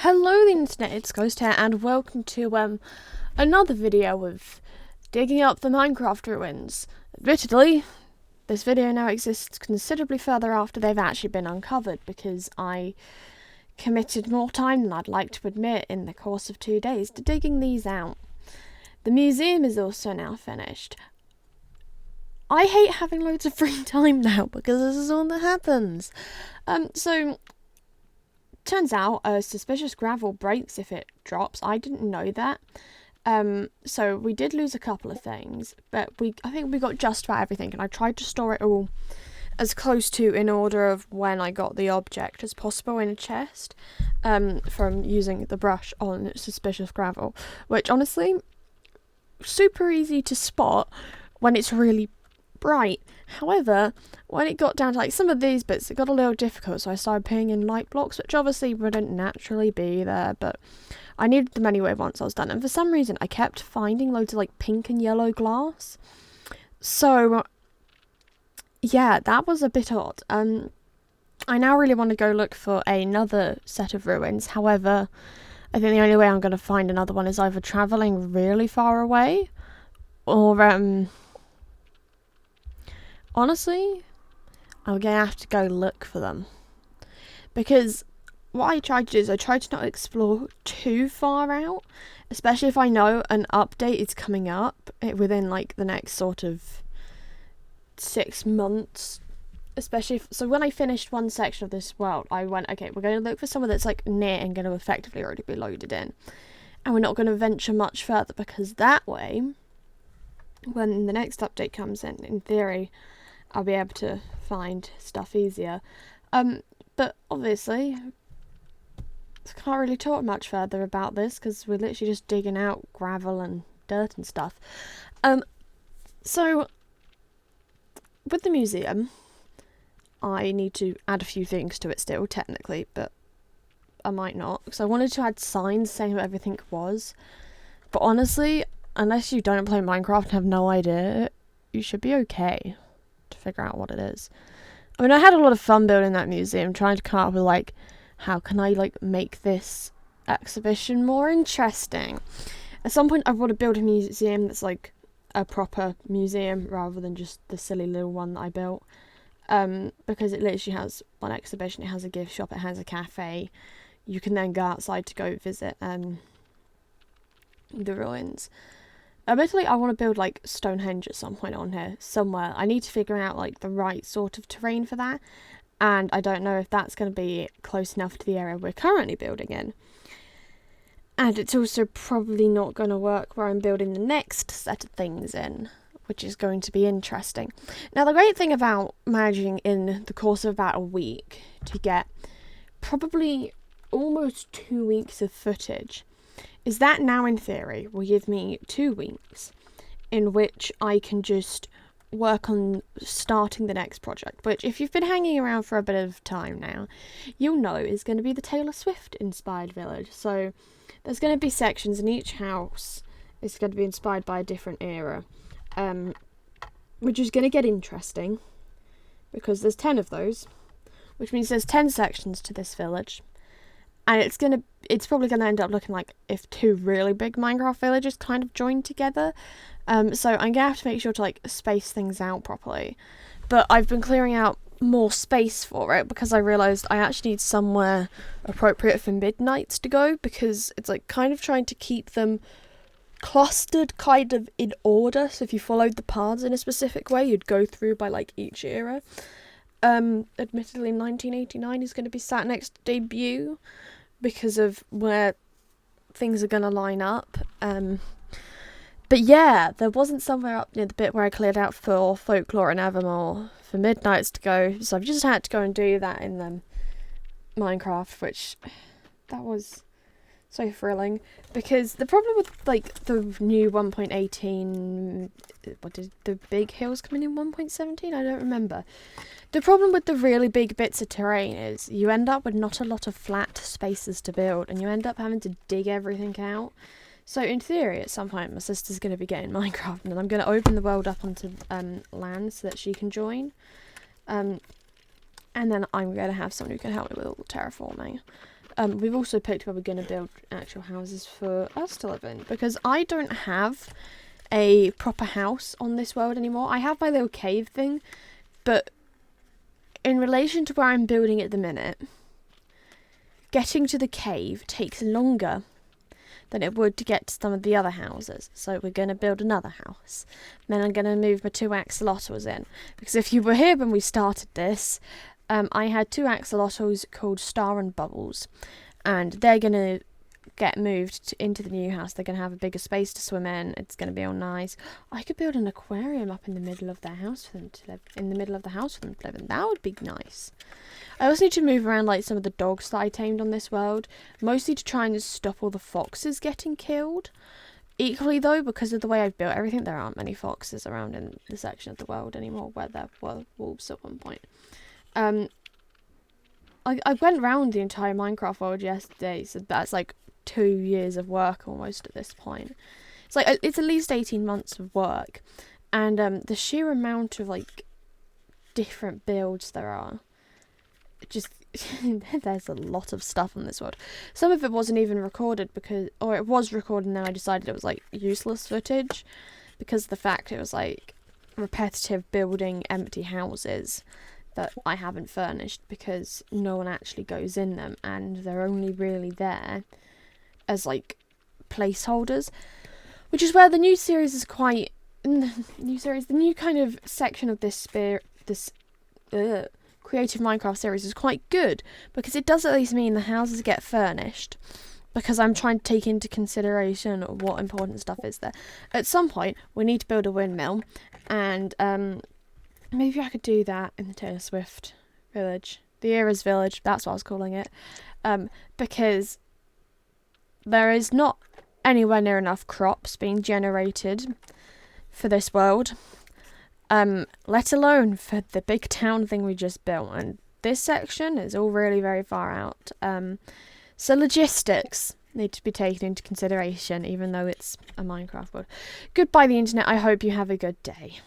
Hello the internet, it's Ghost here and welcome to another video of digging up the Minecraft ruins. Admittedly, this video now exists considerably further after they've actually been uncovered because I committed more time than I'd like to admit in the course of 2 days to digging these out. The museum is also now finished. I hate having loads of free time now because this is all that happens. Turns out suspicious gravel breaks if it drops. I didn't know that. So we did lose a couple of things, but I think we got just about everything, and I tried to store it all as close to in order of when I got the object as possible in a chest, from using the brush on suspicious gravel, which honestly, super easy to spot when it's really bright. However, when it got down to like some of these bits, it got a little difficult, so I started putting in light blocks, which obviously wouldn't naturally be there, but I needed them anyway once I was done. And for some reason, I kept finding loads of like pink and yellow glass. So yeah, that was a bit odd. I now really want to go look for another set of ruins. However, I think the only way I'm going to find another one is either travelling really far away, or honestly, I'm going to have to go look for them. Because what I tried to do is I tried to not explore too far out, especially if I know an update is coming up within like the next sort of 6 months. So when I finished one section of this world, I went, okay, we're going to look for somewhere that's like near and going to effectively already be loaded in. And we're not going to venture much further, because that way, when the next update comes in theory, I'll be able to find stuff easier. But obviously, I can't really talk much further about this because we're literally just digging out gravel and dirt and stuff. So, with the museum, I need to add a few things to it still, technically, but I might not. So I wanted to add signs saying what everything was. But honestly, unless you don't play Minecraft and have no idea, you should be okay to figure out what it is. I mean, I had a lot of fun building that museum, trying to come up with like, how can I like make this exhibition more interesting? At some point I want to build a museum that's like a proper museum rather than just the silly little one that I built, because it literally has one exhibition, it has a gift shop, it has a cafe. You can then go outside to go visit the ruins. Admittedly, I want to build like Stonehenge at some point on here somewhere. I need to figure out like the right sort of terrain for that, and I don't know if that's going to be close enough to the area we're currently building in. And it's also probably not going to work where I'm building the next set of things in, which is going to be interesting. Now, the great thing about managing in the course of about a week to get probably almost 2 weeks of footage is that now, in theory, will give me 2 weeks in which I can just work on starting the next project, which, if you've been hanging around for a bit of time now, you'll know is going to be the Taylor Swift inspired village. So there's going to be sections in each house is going to be inspired by a different era, which is going to get interesting because there's 10 of those, which means there's 10 sections to this village. And it's probably going to end up looking like if 2 really big Minecraft villages kind of joined together. So I'm going to have to make sure to like space things out properly. But I've been clearing out more space for it because I realised I actually need somewhere appropriate for midnights to go, because it's like kind of trying to keep them clustered kind of in order. So if you followed the paths in a specific way, you'd go through by like each era. Admittedly, 1989 is going to be sat next to debut because of where things are going to line up. But yeah, there wasn't somewhere up near the bit where I cleared out for Folklore and Evermore for midnights to go, so I've just had to go and do that in Minecraft, which that was so thrilling. Because the problem with like the new 1.18, what did the big hills coming in 1.17? I don't remember. The problem with the really big bits of terrain is you end up with not a lot of flat spaces to build, and you end up having to dig everything out. So in theory, at some point, my sister's going to be getting Minecraft, and I'm going to open the world up onto land so that she can join. And then I'm going to have someone who can help me with all the terraforming. we've also picked where we're going to build actual houses for us to live in, because I don't have a proper house on this world anymore. I have my little cave thing, but in relation to where I'm building at the minute, getting to the cave takes longer than it would to get to some of the other houses. So we're going to build another house. Then I'm going to move my 2 axolotls in. Because if you were here when we started this, I had 2 axolotls called Star and Bubbles. And they're going to get moved into the new house. They're going to have a bigger space to swim in. It's going to be all nice. I could build an aquarium up in the middle of their house for them to live in. That would be nice. I also need to move around like some of the dogs that I tamed on this world, mostly to try and stop all the foxes getting killed. Equally though, because of the way I've built everything, there aren't many foxes around in the section of the world anymore where there were wolves at one point. I went around the entire Minecraft world yesterday, so that's like 2 years of work almost at this point. It's at least 18 months of work, and the sheer amount of like different builds there are, just there's a lot of stuff on this world. Some of it wasn't even recorded or it was recorded and then I decided it was like useless footage because of the fact it was like repetitive building empty houses that I haven't furnished because no one actually goes in them and they're only really there as like placeholders, which is where the new series is quite the new kind of section of this creative Minecraft series is quite good because it does at least mean the houses get furnished, because I'm trying to take into consideration what important stuff is there. At some point we need to build a windmill, and maybe I could do that in the Taylor Swift village, the Era's village, that's what I was calling it, because there is not anywhere near enough crops being generated for this world, let alone for the big town thing we just built, and this section is all really very far out. So logistics need to be taken into consideration, even though it's a Minecraft world. Goodbye the internet, I hope you have a good day.